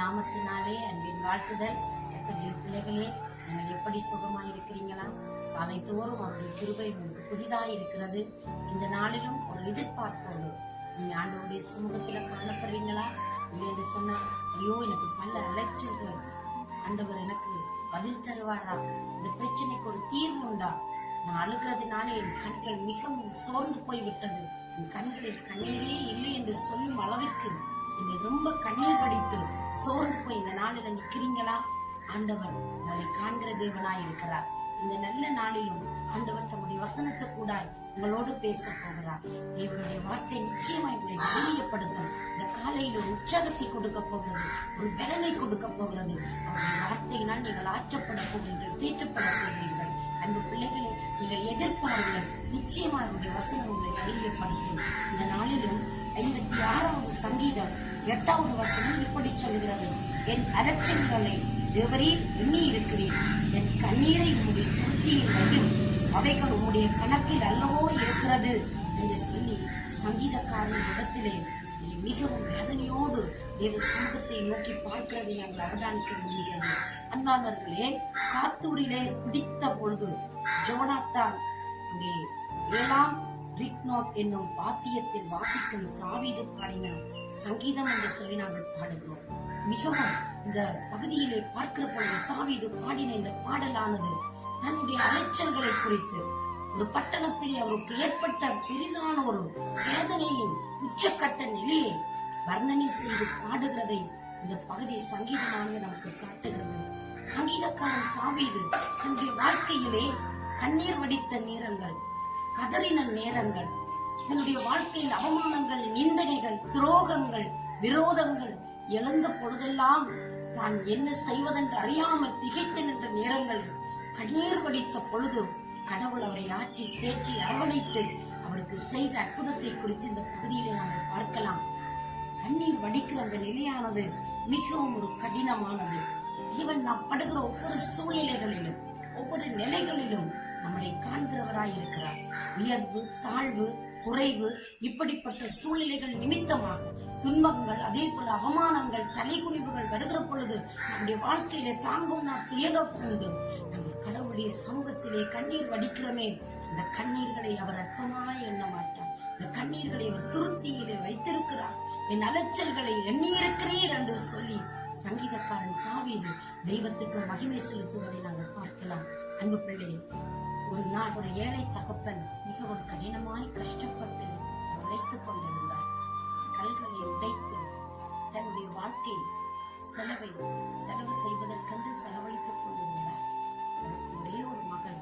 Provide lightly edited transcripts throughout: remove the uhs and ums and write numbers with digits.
நாமத்தினாலே அன்பின் வாழ்த்துதல். கர்த்தருடைய பிள்ளைகளே, நீங்கள் எப்படி சுகமாய் இருக்கிறீங்களா? காலை தோறும் அவருடைய கிருபை உங்களுக்கு புதிதாய் இருக்கிறது. இந்த நாளிலும் ஒரு எதிர்பார்ப்போடு நீங்க ஆண்டவருடைய சமூகத்துல காணப்படுறீங்களா? இல்லை என்று சொன்னா, ஐயோ எனக்கு பல அலைச்சல்கள், ஆண்டவர் எனக்கு பதில் தருவாரா? இந்த பிரச்சனைக்கு ஒரு தீர்வு உண்டா? நான் அழுகிறதுனால என் கண்கள் மிகவும் சோர்ந்து போய்விட்டது, என் கண்களில் கண்ணீரே இல்லை என்று சொல்லும் அளவிற்கு நீங்கள் ரொம்ப கண்ணீர் வடித்து சோர்ந்து போய் இந்த நாளில் நிற்கிறீங்களா? ஆண்டவர் உங்களை காண்கிற தேவனாய் இருக்கிறார். இந்த நல்ல நாளிலும் ஆண்டவர் தம்முடைய வசனத்தை கூட உங்களோடு பேச போகிறார். தேவனுடைய வார்த்தை நிச்சயமாய் உங்களை தைரியப்படுத்தும். இந்த காலையில் ஒரு உற்சாகத்தை கொடுக்க போகிறது, ஒரு பலனை கொடுக்க போகிறது. அவருடைய வார்த்தையினால் நீங்கள் ஆற்றப்பட போகிறீர்கள், தேற்றப்பட போகிறீர்கள். அன்பு பிள்ளைகளை, நீங்கள் எதிர்பாருங்கள், நிச்சயமா அவருடைய வசனம் உங்களை தைரியப்படுத்தும். இந்த நாளிலும் 56வது சங்கீதம் 8வது வசனம் இப்படி சொல்கிறது: என் அலட்சியங்களை தேவரீர் எண்ணி இருக்கிறேன், என் கண்ணீரை உம்முடைய துருத்தியில் வையும், அவைகள் உம்முடைய கணக்கில் அல்லவோ இருக்கிறது என்று சொல்லி சங்கீதக்காரன் இடத்திலே மிகவும் வேதனையோடு தேவ சமூகத்தை நோக்கி பார்க்கிறதை நாங்கள் அவதானிக்க முடிகிறது. அன்பானவர்களே, காத்தூரிலே பிடித்த பொழுது ஜோனாத்தான் 7ஆம் ரிக்னோட் என்னும் வாத்தியத்தில் வாசிக்கும் தாவீது பாடின சங்கீதம் என்று சொல்லி நாங்கள் பாடுகிறோம். மிகவும் இந்த பகுதியிலே பார்க்கிற பொழுது தாவீது பாடின இந்த பாடலானது தன்னுடைய அலைச்சல்களை குறித்து, ஒரு பட்டணத்தில் அவருக்கு ஏற்பட்ட பெரிதான ஒரு வேதனையின் உச்சக்கட்ட நிலையை வர்ணனை செய்து பாடுகிறதை இந்த பகுதி சங்கீதமானது நமக்கு காட்டுகிறது. சங்கீதக்காரன் தாவீது தன்னுடைய வாழ்க்கையிலே கண்ணீர் வடித்த நேரங்கள், கதறின நேரங்கள், தன்னுடைய வாழ்க்கையில் அவமானங்கள், நிந்தனைகள், துரோகங்கள், விரோதங்கள் எழுந்த பொழுதெல்லாம் தான் என்ன செய்வதென்று அறியாமல் திகைத்து நின்ற நேரங்களில் கண்ணீர் வடித்த பொழுது கடவுள் அவரை ஆற்றி பேற்றி அரவணைத்து அவருக்கு செய்த அற்புதத்தை குறித்து இந்த பகுதியிலே நாங்கள் பார்க்கலாம். கண்ணீர் வடிக்கிற அந்த நிலையானது மிகவும் ஒரு கடினமானது. இவன் நாம் படுகிற ஒவ்வொரு சூழ்நிலைகளிலும், ஒவ்வொரு நிலைகளிலும் நம்மளை காண்கிறவராய் இருக்கிறார். உயர்வு, தாழ்வு, குறைவு, இப்படிப்பட்ட சூழ்நிலைகள் நிமித்தமாக துன்பங்கள், அதே போல அவமானங்கள், தலைகுனிவுகள் வருகிற பொழுது நம்முடைய வாழ்க்கையில தாங்கும் நாம் துயரம் கொண்டு நம்ம கடவுளுடைய சமூகத்திலே கண்ணீர் வடிக்கிறோமே, இந்த கண்ணீர்களை அவர் அற்பமாய் எண்ண மாட்டார். இந்த கண்ணீர்களை அவர் துருத்தியிலே வைத்திருக்கிறார். என் அலைச்சல்களை எண்ணியிருக்கிறீர் என்று சொல்லி சங்கீதக்காரன் தாவீது தெய்வத்துக்கு மகிமை செலுத்துவதை நாங்கள் பார்க்கலாம். அன்பு பிள்ளை, ஒரு நாள் ஒரு ஏழை தகப்பன் மிகவும் கடினமாய் கஷ்டப்பட்டு உழைத்துக் கொண்டிருந்தார். கல்களை உடைத்து தன்னுடைய வாழ்க்கை செலவு செய்வதற்கென்று செலவழித்துக் கொண்டிருந்தார். ஒரே ஒரு மகள்,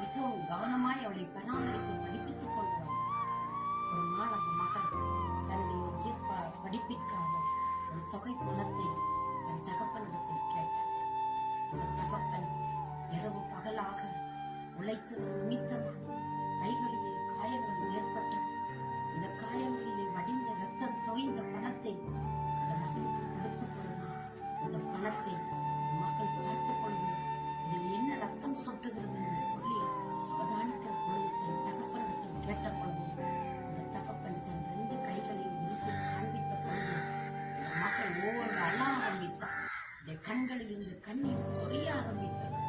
மிகவும் கவனமாய் அவளை பராமரித்து படிப்பித்துக் கொண்டு வந்தார். ஒரு நாள் அந்த மகள் தன்னுடைய படிப்பிற்காக ஒரு தொகை பணத்தை தன் தகப்பனிடத்தில் கேட்டார். அந்த தகப்பன் இரவு பகலாக உழைத்து நிமித்தமாக கைகளிலே காயங்கள் ஏற்பட்டது. இந்த காயங்களிலே வடிந்த ரத்தம் தோய்ந்த பணத்தை அந்த மகளுக்கு கொடுத்த பொழுது, அந்த பணத்தை மக்கள் பார்த்த பொழுது இதில் என்ன ரத்தம் சொட்டுகிறது என்று சொல்லி அவதானிக்கிற பொழுது தன் தகப்பனிடத்தில் கேட்ட பொழுது அந்த தகப்பன் தன் 2 கைகளையும் விரித்து காண்பித்த பொழுது மக்கள் ஒவ்வொரு அழ ஆரம்பித்தார். இந்த கண்களில் இருந்து கண்ணீர் சொரிய ஆரம்பித்தது.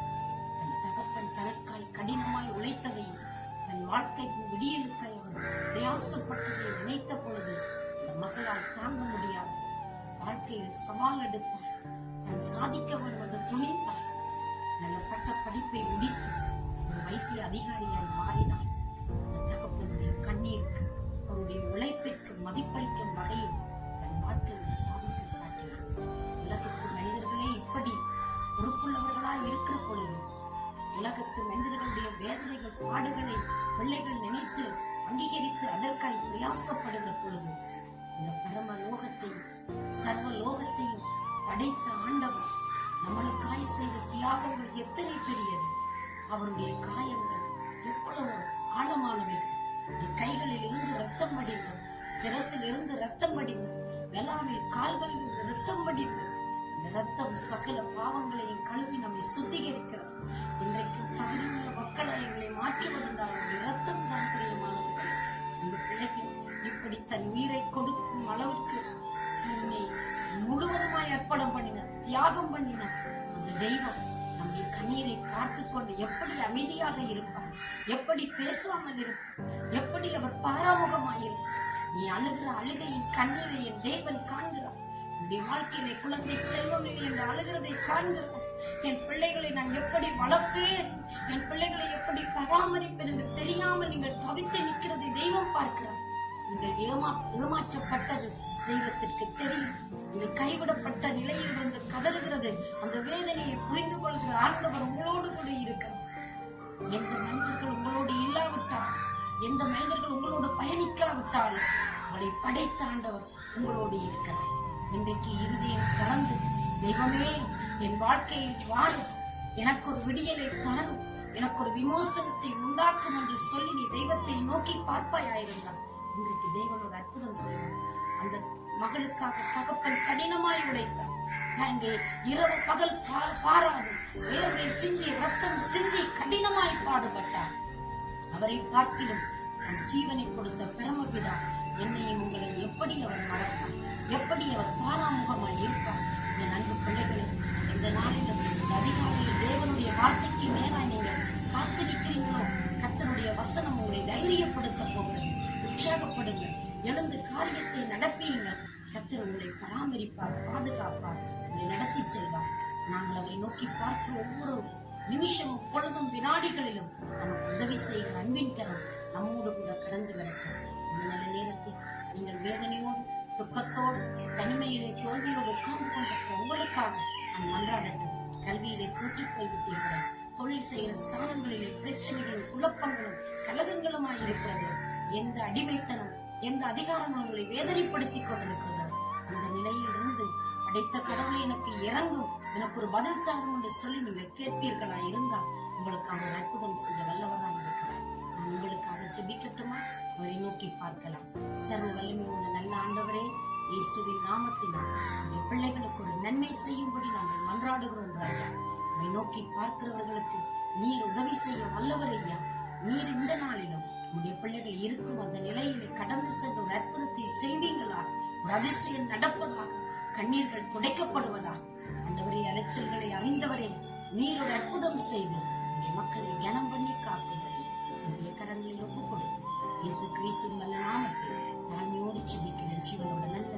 தன் தகப்பன் தனக்காய் கடினமாய் உழைத்ததையும் தன் வாழ்க்கைக்கு விடியலுக்காய் அவர் பிரயாசப்பட்டதை நினைத்த பொழுது இந்த மகளால் தாங்க முடியாது. வாழ்க்கையில் சவால் எடுத்தார், தான் சாதிக்க வருவது துணிந்தார். நல்ல பட்ட படிப்பை முடித்து ஒரு வைத்திய அதிகாரியாய் மாறினார். இந்த தகப்பனுடைய கண்ணீருக்கு, அவருடைய உழைப்பிற்கு மதிப்பளிக்கும் வகையில் தன் வாழ்க்கையில் சாதித்து காட்டினார். உலகத்து மனிதர்களே இப்படி பொறுப்புள்ளவர்களாய் இருக்கிற பொழுது, உலகத்து மனிதர்களுடைய வேதனைகள், பாடுகளை பிள்ளைகள் நினைத்து அங்கீகரித்து அதற்காய் பிரயாசப்படுகிற பொழுது, இந்த பரம லோகத்தையும் சர்வ லோகத்தையும் படைத்த ஆண்டவர் நம்மளுக்காய் செய்த தியாகங்கள் எத்தனை பெரியது! அவருடைய காயங்கள் எவ்வளவு ஆழமானவைகள்! கைகளில் இருந்து ரத்தம் வடிந்து, சிரசில் இருந்து ரத்தம் வடிந்து, வெளாவில் கால்களில் இருந்து ரத்தம் வடிந்து, இந்த ரத்தம் சகல பாவங்களையும் கழுவி நம்மை சுத்திகரிக்கிறது. இன்றைக்கு தகுதியுள்ள மக்களை எங்களை மாற்றுவதென்றால் ரத்தம் தான் பிரியமானவர்கள். இந்த பிள்ளைகள் இப்படி தன் உயிரை கொடுக்கும் அளவிற்கு தன்னை முழுவதுமாய் அர்ப்பணம் யாகம் பண்ணின அந்த தெய்வம் நம்முடைய கண்ணீரை பார்த்து கொண்டு எப்படி அமைதியாக இருப்பார், எப்படி பேசாமல் இருப்பார், எப்படி அவர் பாராமுகமாயிருப்பார். நீ அழுகிற அழுகையின் கண்ணீரை என் தேவன் காண்கிறார். என்னுடைய வாழ்க்கையிலே குழந்தை செல்வமே என்று அழுகிறதை காண்கிறார். என் பிள்ளைகளை நான் எப்படி வளர்ப்பேன், என் பிள்ளைகளை எப்படி பராமரிப்பேன் என்று தெரியாமல் நீங்கள் தவித்து நிற்கிறதை தெய்வம் பார்க்கிறார். நீங்கள் ஏமாற்றப்பட்டது தெய்வத்திற்கு தெரியும். நீங்கள் கைவிடப்பட்ட நிலையில் இருந்து கதறுகிறது அந்த வேதனையை புரிந்து கொள்கிற ஆண்டவர் உங்களோடு கூட இருக்கிறார். எந்த மனிதர்கள் உங்களோடு இல்லாவிட்டால், எந்த மனிதர்கள் உங்களோடு பயணிக்காவிட்டால், அவரை படைத்த ஆண்டவர் உங்களோடு இருக்கிறார். இன்றைக்கு இருதயம் திறந்து தெய்வமே என் வாழ்க்கையில் வாரும், எனக்கு ஒரு விடியலை தாரும், எனக்கு ஒரு விமோசனத்தை உண்டாக்கும் என்று சொல்லி நீ தெய்வத்தை நோக்கி பார்ப்பாயிருந்தார். இன்றைக்கு தெய்வம் ஒரு அற்புதம் செய்வார். அந்த மகளுக்காக தகப்பன் கடினமாய் உழைத்தார். அங்கே இரவு பகல் பாராது வேர்வை சிந்தி ரத்தம் சிந்தி கடினமாய் பாடுபட்டார். அவரை பார்த்திலும் தன் ஜீவனை கொடுத்த பிரமபிதா என்னையும் உங்களை எப்படி அவர் மறப்பார், எப்படி அவர் பாராமுகமாய் இருப்பார். என் அன்பு பிள்ளைகளை இந்த நாளிலும் அதிகாலையில் தேவனுடைய வார்த்தைக்கு நேராக நீங்கள் காத்திருக்கிறீங்களோ, கர்த்தருடைய வசனம் உங்களை தைரியப்படுத்த போகிறது. உற்சாகப்படுங்க, எழுந்து காரியத்தை நடப்பீங்கள். கர்த்தர் உங்களை பராமரிப்பார், பாதுகாப்பார், உங்களை நடத்தி செல்வார். நாங்கள் அவரை நோக்கி பார்க்கிற ஒவ்வொரு நிமிஷமும் பொழுதும் வினாடிகளிலும் நமக்கு உதவி செய்கிற அன்பின் கரம் நம்மோடு கூட கடந்து வரட்டும். இந்த நல்ல நேரத்தில் நீங்கள் வேதனையோடு துக்கத்தோடு தனிமையிலே தோல்வியோடு உட்கார்ந்து கொண்டிருக்கிற உங்களுக்காக நான் மன்றாடட்டும். கல்வியிலே தோற்று போய்விட்டீர்கள், தொழில் செய்கிற ஸ்தானங்களிலே பிரச்சனைகளும் குழப்பங்களும் கலகங்களுமாய் இருக்கிறது. எந்த அடிமைத்தனம், எந்த அதிகாரங்கள் உங்களை வேதனைப்படுத்திக் கொண்டிருக்கிறது, அந்த நிலையில் இருந்து அடைத்த கடவுளை எனக்கு இறங்கும், எனக்கு ஒரு பதில் தாரும் என்று சொல்லி நீங்கள் கேட்பீர்களா இருந்தால் உங்களுக்கு அவர் அற்புதம் செய்ய வல்லவராக இருக்கிறார். நான் உங்களுக்காக ஜெபிக்கட்டுமா? அவரை நோக்கி பார்க்கலாம். சர்வ வல்லமை உள்ள நல்ல ஆண்டவரே, இயேசுவின் நாமத்தினால் உடைய பிள்ளைகளுக்கு ஒரு நன்மை செய்யும்படி நாங்கள் மன்றாடுகிறோம் ராஜா. அவரை நோக்கி பார்க்கிறவர்களுக்கு நீர் உதவி செய்ய வல்லவர் ஐயா. நீர் இந்த நாளிலும் உடைய பிள்ளைகள் இருக்கும் அந்த நிலையிலே கடந்து சென்ற ஒரு அற்புதத்தை செய்வீங்களா, ஒரு அதிசயம் நடப்பதாக, கண்ணீர்கள் துடைக்கப்படுவதாக. ஆண்டவரே, அலைச்சல்களை அறிந்தவரே, நீர் ஒரு அற்புதம் செய்து உடைய மக்களை கனம் பண்ணி காக்கும்படி உடைய கரங்களில் ஒப்புக் கொடுத்து இயேசு கிறிஸ்துவின் நல்ல நாமத்தில் தாழ்மையோடு ஜெபிக்கிறேன் ஜீவனோட நல்ல